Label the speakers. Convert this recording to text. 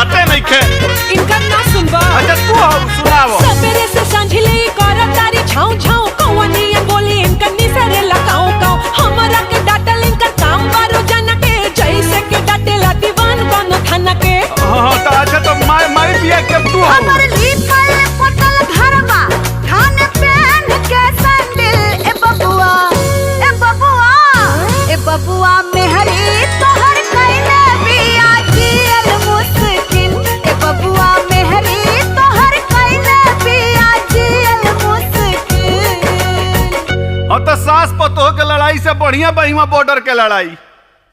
Speaker 1: बुझाते नहीं खे।
Speaker 2: इनका ना सुनबा।
Speaker 1: अच्छा तू सुनाओ।
Speaker 2: सवेरे से सांझले करत तारी छाऊ छाऊ कौवनिया बोली इनका निसरे लगाओ काओ हमरा के डाटल इनका काम बारो जना के जैसे के डाटेला दीवान कोनो थाना के।
Speaker 1: हां तो अच्छा तो माई बिया के तू
Speaker 3: हमर लिखल पटल घरवा थान पहन के सैंडल ए बबुआ ए बबुआ ए बबुआ मेहरी तोहर कइले बिया जियल मुश्किल ए बबुआ मेहरी तोहर कइले बिया जियल मुश्किल।
Speaker 1: और तो सास पतोह के लड़ाई से बढ़िया बहिमा बॉर्डर के लड़ाई।